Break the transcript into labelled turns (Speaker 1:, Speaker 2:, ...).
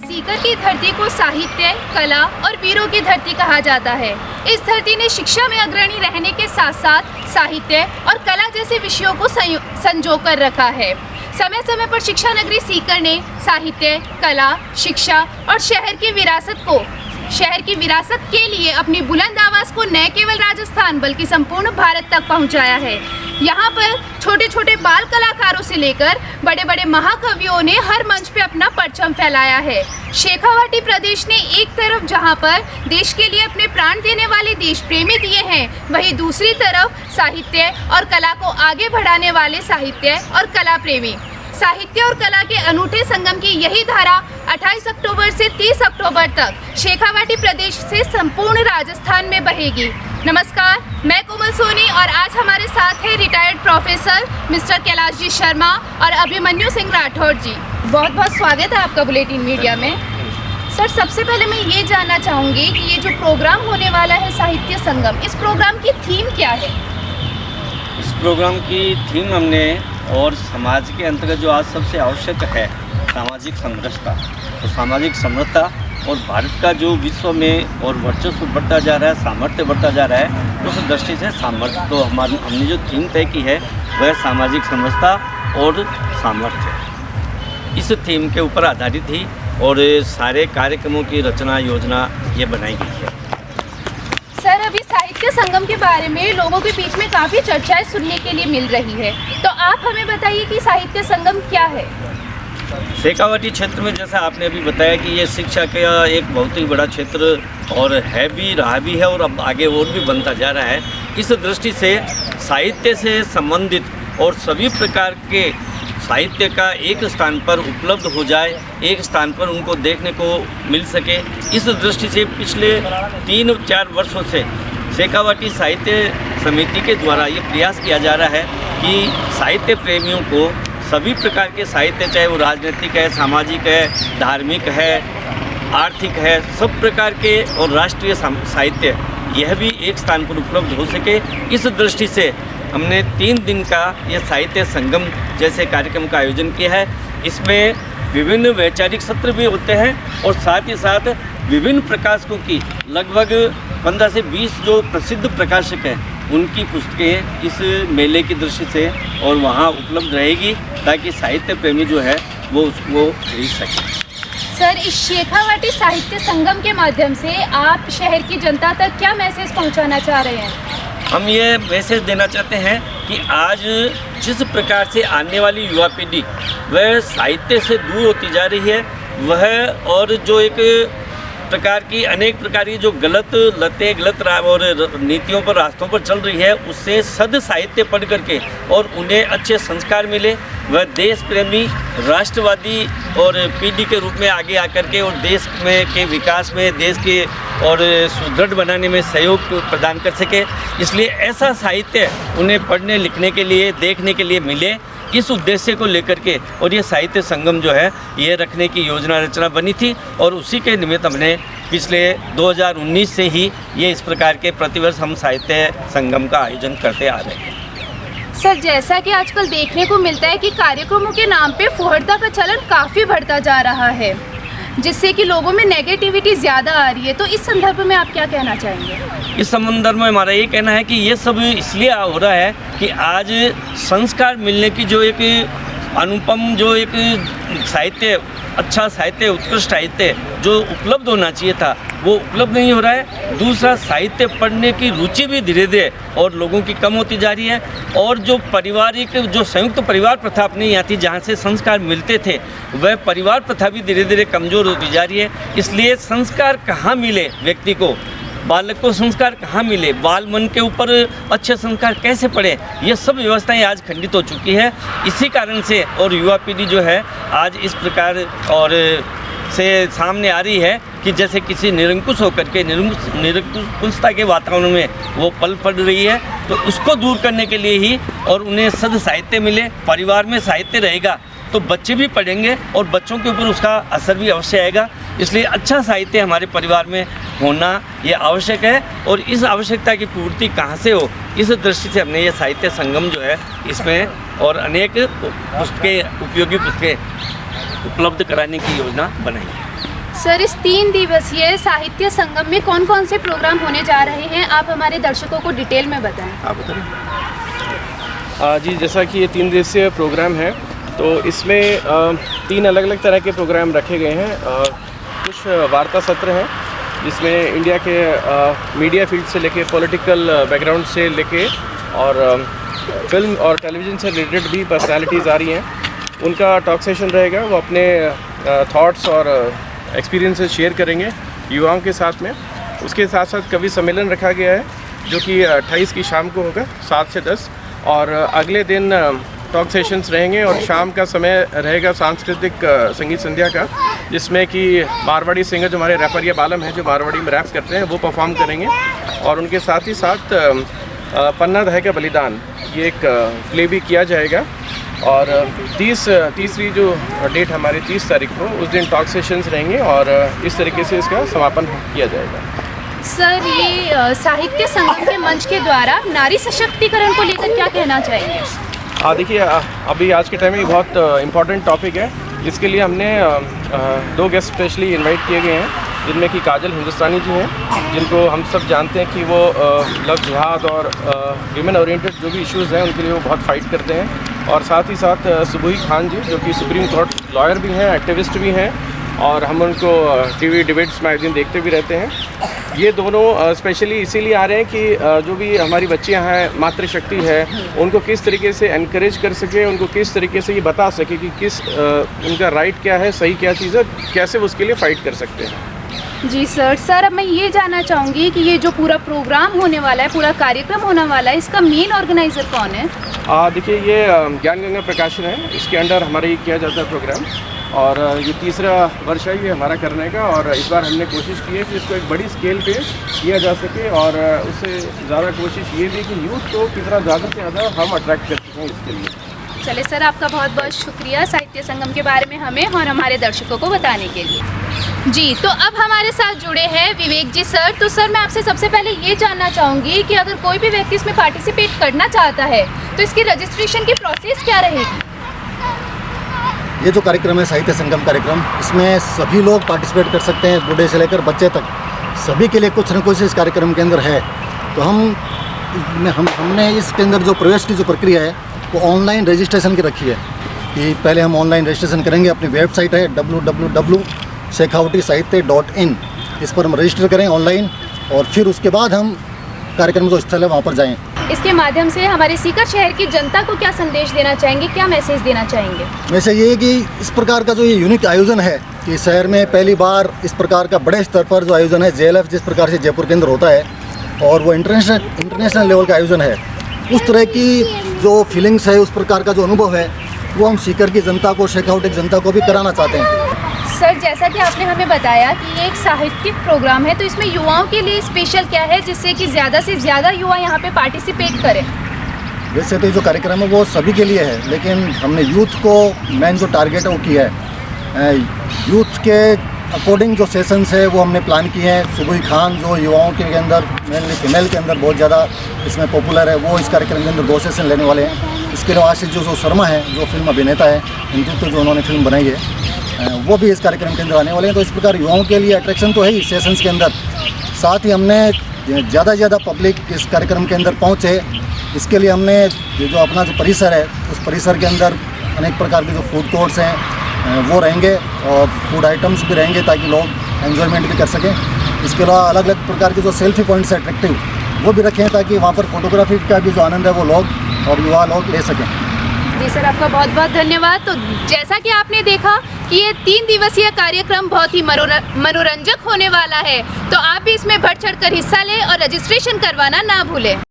Speaker 1: सीकर की धरती को साहित्य, कला और वीरों की धरती कहा जाता है। इस धरती ने शिक्षा में अग्रणी रहने के साथ साथ साहित्य और कला जैसे विषयों को संजो कर रखा है। समय समय पर शिक्षा नगरी सीकर ने साहित्य, कला, शिक्षा और शहर की विरासत के लिए अपनी बुलंद आवाज़ को न केवल राजस्थान बल्कि संपूर्ण भारत तक पहुंचाया है। यहाँ पर छोटे छोटे बाल कलाकारों से लेकर बड़े बड़े महाकवियों ने हर मंच पे अपना परचम फैलाया है। शेखावाटी प्रदेश ने एक तरफ जहाँ पर देश के लिए अपने प्राण देने वाले देश प्रेमी दिए हैं, वहीं दूसरी तरफ साहित्य और कला को आगे बढ़ाने वाले साहित्य और कला प्रेमी। साहित्य और कला के अनूठे संगम की यही धारा 28 अक्टूबर से 30 अक्टूबर तक शेखावाटी प्रदेश से संपूर्ण राजस्थान में बहेगी। नमस्कार, मैं कोमल सोनी और आज हमारे साथ है retired professor mister Kailash ji Sharma और अभिमन्यु सिंह राठौड़ जी। बहुत बहुत स्वागत है आपका बुलेटिन मीडिया में। सर, सबसे पहले मैं ये जानना चाहूँगी कि ये जो प्रोग्राम होने वाला है साहित्य संगम, इस प्रोग्राम की थीम क्या है?
Speaker 2: इस प्रोग्राम की थीम हमने और समाज के अंतर्गत जो आज सबसे आवश्यक है सामाजिक समरसता, तो सामाजिक समरसता और भारत का जो विश्व में और वर्चस्व बढ़ता जा रहा है, सामर्थ्य बढ़ता जा रहा है, उस दृष्टि से सामर्थ्य, तो हमने जो थीम तय की है वह सामाजिक समरसता और सामर्थ्य, इस थीम के ऊपर आधारित ही और सारे कार्यक्रमों की रचना योजना ये बनाई गई है।
Speaker 1: सर, अभी साहित्य संगम के बारे में लोगों के बीच में काफ़ी चर्चाएं सुनने के लिए मिल रही है, तो आप हमें बताइए कि साहित्य संगम क्या है?
Speaker 2: शेखावाटी क्षेत्र में जैसा आपने अभी बताया कि ये शिक्षा का एक बहुत ही बड़ा क्षेत्र और है भी, रहा भी है और अब आगे और भी बनता जा रहा है। इस दृष्टि से साहित्य से संबंधित और सभी प्रकार के साहित्य का एक स्थान पर उपलब्ध हो जाए, एक स्थान पर उनको देखने को मिल सके, इस दृष्टि से पिछले 3-4 वर्षों से शेखावाटी साहित्य समिति के द्वारा ये प्रयास किया जा रहा है कि साहित्य प्रेमियों को सभी प्रकार के साहित्य, चाहे वो राजनीतिक है, सामाजिक है, धार्मिक है, आर्थिक है, सब प्रकार के और राष्ट्रीय साहित्य यह भी एक स्थान पर उपलब्ध हो सके, इस दृष्टि से हमने 3 दिन का ये साहित्य संगम जैसे कार्यक्रम का आयोजन किया है। इसमें विभिन्न वैचारिक सत्र भी होते हैं और साथ ही साथ विभिन्न प्रकाशकों की लगभग 15 से 20 जो प्रसिद्ध प्रकाशक हैं उनकी पुस्तकें इस मेले की दृष्टि से और वहाँ उपलब्ध रहेगी ताकि साहित्य प्रेमी जो है वो उसको खरीद सकें।
Speaker 1: सर, इस शेखावाटी साहित्य संगम के माध्यम से आप शहर की जनता तक क्या मैसेज पहुंचाना चाह रहे हैं?
Speaker 2: हम ये मैसेज देना चाहते हैं कि आज जिस प्रकार से आने वाली युवा पीढ़ी वह साहित्य से दूर होती जा रही है, वह और जो एक प्रकार की अनेक प्रकार की जो गलत लतें, गलत और नीतियों पर, रास्तों पर चल रही है, उससे सद साहित्य पढ़ करके और उन्हें अच्छे संस्कार मिले, वह देश प्रेमी, राष्ट्रवादी और पीढ़ी के रूप में आगे आकर के और देश में के विकास में, देश के और सुदृढ़ बनाने में सहयोग प्रदान कर सके। इसलिए ऐसा साहित्य उन्हें पढ़ने लिखने के लिए, देखने के लिए मिले, इस उद्देश्य को लेकर के और ये साहित्य संगम जो है ये रखने की योजना रचना बनी थी और उसी के निमित्त हमने पिछले 2019 से ही ये इस प्रकार के प्रतिवर्ष हम साहित्य संगम का आयोजन करते आ रहे हैं।
Speaker 1: सर, जैसा कि आजकल देखने को मिलता है कि कार्यक्रमों के नाम पे फुहड़ता का चलन काफ़ी बढ़ता जा रहा है, जिससे कि लोगों में नेगेटिविटी ज़्यादा आ रही है, तो इस संदर्भ में आप क्या कहना चाहेंगे?
Speaker 2: इस संदर्भ में हमारा ये कहना है कि ये सब इसलिए हो रहा है कि आज संस्कार मिलने की जो एक अनुपम जो एक साहित्य, अच्छा साहित्य, उत्कृष्ट साहित्य जो उपलब्ध होना चाहिए था वो उपलब्ध नहीं हो रहा है। दूसरा, साहित्य पढ़ने की रुचि भी धीरे धीरे और लोगों की कम होती जा रही है और जो पारिवारिक, जो संयुक्त परिवार प्रथा अपने यहाँ थी जहाँ से संस्कार मिलते थे, वह परिवार प्रथा भी धीरे धीरे कमज़ोर होती जा रही है। इसलिए संस्कार कहाँ मिले व्यक्ति को, बालक को संस्कार कहाँ मिले, बाल मन के ऊपर अच्छे संस्कार कैसे पड़े, ये सब व्यवस्थाएं आज खंडित हो चुकी है। इसी कारण से और युवा पीढ़ी जो है आज इस प्रकार और से सामने आ रही है कि जैसे किसी निरंकुश होकर के निरंकुशता के वातावरण में वो पल पड़ रही है, तो उसको दूर करने के लिए ही और उन्हें सद साहित्य मिले, परिवार में साहित्य रहेगा तो बच्चे भी पढ़ेंगे और बच्चों के ऊपर उसका असर भी अवश्य आएगा। इसलिए अच्छा साहित्य हमारे परिवार में होना ये आवश्यक है और इस आवश्यकता की पूर्ति कहाँ से हो, इस दृष्टि से हमने ये साहित्य संगम जो है इसमें और अनेक पुस्तकें, उपयोगी पुस्तकें उपलब्ध कराने की योजना बनाई है।
Speaker 1: सर, इस 3 दिवसीय साहित्य संगम में कौन कौन से प्रोग्राम होने जा रहे हैं, आप हमारे दर्शकों को डिटेल में बताएं।
Speaker 3: आप बताइए। जी, जैसा कि ये 3 दिवसीय प्रोग्राम है तो इसमें 3 अलग अलग तरह के प्रोग्राम रखे गए हैं। कुछ वार्ता सत्र हैं जिसमें इंडिया के मीडिया फील्ड से लेके पॉलिटिकल बैकग्राउंड से लेके और फिल्म और टेलीविज़न से रिलेटेड भी पर्सनालिटीज़ आ रही हैं, उनका टॉक सेशन रहेगा। वो अपने थॉट्स और एक्सपीरियंसेस शेयर करेंगे युवाओं के साथ में। उसके साथ साथ कवि सम्मेलन रखा गया है जो कि 28 की शाम को होगा 7 से 10, और अगले दिन टॉक सेशंस रहेंगे और शाम का समय रहेगा सांस्कृतिक संगीत संध्या का, जिसमें कि मारवाड़ी सिंगर जो हमारे रैपर या बालम हैं जो मारवाड़ी में रैप करते हैं वो परफॉर्म करेंगे। और उनके साथ ही साथ पन्ना दहे का बलिदान ये एक प्ले भी किया जाएगा। और तीसरी जो डेट हमारी 30 तारीख को, उस दिन टॉक सेशंस रहेंगे और इस तरीके से इसका समापन किया जाएगा।
Speaker 1: सर, ये साहित्य संगम के मंच के द्वारा नारी सशक्तिकरण को लेकर क्या कहना चाहेंगे?
Speaker 3: देखिए, अभी आज के टाइम में बहुत इम्पॉर्टेंट टॉपिक है, जिसके लिए हमने 2 गेस्ट स्पेशली इनवाइट किए गए हैं, जिनमें कि काजल हिंदुस्तानी जी हैं, जिनको हम सब जानते हैं कि वो लव जिहाद और विमेन ओरिएंटेड जो भी इश्यूज़ हैं उनके लिए वो बहुत फाइट करते हैं। और साथ ही साथ सुबुही खान जी जो कि सुप्रीम कोर्ट लॉयर भी हैं, एक्टिविस्ट भी हैं, और हम उनको टीवी डिबेट्स मैगजीन देखते भी रहते हैं। ये दोनों स्पेशली इसीलिए आ रहे हैं कि जो भी हमारी बच्चियां हैं, मातृशक्ति है, उनको किस तरीके से एनकरेज कर सके, उनको किस तरीके से ये बता सके कि किस उनका राइट क्या है, सही क्या चीज़ है, कैसे वो उसके लिए फ़ाइट कर सकते हैं।
Speaker 1: जी सर, अब मैं ये जानना चाहूँगी कि ये जो पूरा प्रोग्राम होने वाला है, पूरा कार्यक्रम होने वाला है, इसका मेन ऑर्गेनाइज़र कौन है?
Speaker 3: देखिए, ये ज्ञान गंगा प्रकाशन है, इसके अंडर हमारा ये किया जाता है प्रोग्राम, और ये 3रा वर्ष है ये हमारा करने का। और इस बार हमने कोशिश की है कि इसको एक बड़ी स्केल पे किया जा सके, और उससे ज़्यादा कोशिश ये भी कि यूथ को कितना ज़्यादा से ज़्यादा हम अट्रैक्ट कर सकें इसके लिए।
Speaker 1: चले सर, आपका बहुत बहुत शुक्रिया साहित्य संगम के बारे में हमें और हमारे दर्शकों को बताने के लिए। जी, तो अब हमारे साथ जुड़े हैं विवेक जी सर। तो सर, मैं आपसे सबसे पहले ये जानना चाहूँगी कि अगर कोई भी व्यक्ति इसमें पार्टिसिपेट करना चाहता है तो इसकी रजिस्ट्रेशन की प्रोसेस क्या रहेगी?
Speaker 4: ये जो कार्यक्रम है साहित्य संगम कार्यक्रम, इसमें सभी लोग पार्टिसिपेट कर सकते हैं, बूढ़े से लेकर बच्चे तक, सभी के लिए कुछ न कुछ इस कार्यक्रम के अंदर है। तो हमने इसके अंदर जो प्रवेश की जो प्रक्रिया है वो ऑनलाइन रजिस्ट्रेशन की रखी है कि पहले हम ऑनलाइन रजिस्ट्रेशन करेंगे। अपनी वेबसाइट है www.shekhawati-sahitya.in, इस पर हम रजिस्टर करें ऑनलाइन, और फिर उसके बाद हम कार्यक्रम जो स्थल है वहाँ पर जाएँ।
Speaker 1: इसके माध्यम से हमारे सीकर शहर की जनता को क्या संदेश देना चाहेंगे, क्या मैसेज देना चाहेंगे?
Speaker 4: वैसे ये है कि इस प्रकार का जो ये यूनिक आयोजन है कि शहर में पहली बार इस प्रकार का बड़े स्तर पर जो आयोजन है, JLF जिस प्रकार से जयपुर के अंदर होता है, और वो इंटरनेशनल लेवल का आयोजन है, उस तरह की जो फीलिंग्स है, उस प्रकार का जो अनुभव है, वो हम सीकर की जनता को, शेखावटी की जनता को भी कराना चाहते हैं।
Speaker 1: सर, जैसा कि आपने हमें बताया कि ये एक साहित्यिक प्रोग्राम है, तो इसमें युवाओं के लिए स्पेशल क्या है जिससे कि ज़्यादा से ज़्यादा युवा यहाँ पे पार्टिसिपेट करें?
Speaker 4: वैसे तो जो कार्यक्रम है वो सभी के लिए है, लेकिन हमने यूथ को मेन जो टारगेट है वो किया है। यूथ के अकॉर्डिंग जो सेशंस है वो हमने प्लान किए हैं। सुबुही खान जो युवाओं के अंदर, मेनली फीमेल के अंदर बहुत ज़्यादा इसमें पॉपुलर है, वो इस कार्यक्रम के अंदर 2 सेशन लेने वाले हैं। इसके अलावा आशीष जो शर्मा है, जो फिल्म अभिनेता है, हिंदुत्व जो उन्होंने फिल्म बनाई है, वो भी इस कार्यक्रम के अंदर आने वाले हैं। तो इस प्रकार युवाओं के लिए अट्रैक्शन तो है ही सेशंस के अंदर, साथ ही हमने ज़्यादा से ज़्यादा पब्लिक इस कार्यक्रम के अंदर पहुँचे, इसके लिए हमने जो अपना जो परिसर है, उस परिसर के अंदर अनेक प्रकार के जो फूड कोर्ट्स हैं वो रहेंगे, और फूड आइटम्स भी रहेंगे ताकि लोग एंजॉयमेंट भी कर सकें। इसके अलावा अलग अलग प्रकार के जो सेल्फी पॉइंट्स हैं अट्रैक्टिव, वो भी रखें ताकि वहाँ पर फोटोग्राफी का भी जो आनंद है वो लोग और युवा लोग ले सकें।
Speaker 1: जी सर, आपका बहुत बहुत धन्यवाद। तो जैसा कि आपने देखा कि ये 3 दिवसीय कार्यक्रम बहुत ही मनोरंजक होने वाला है, तो आप भी इसमें बढ़ चढ़ कर हिस्सा लें और रजिस्ट्रेशन करवाना ना भूलें।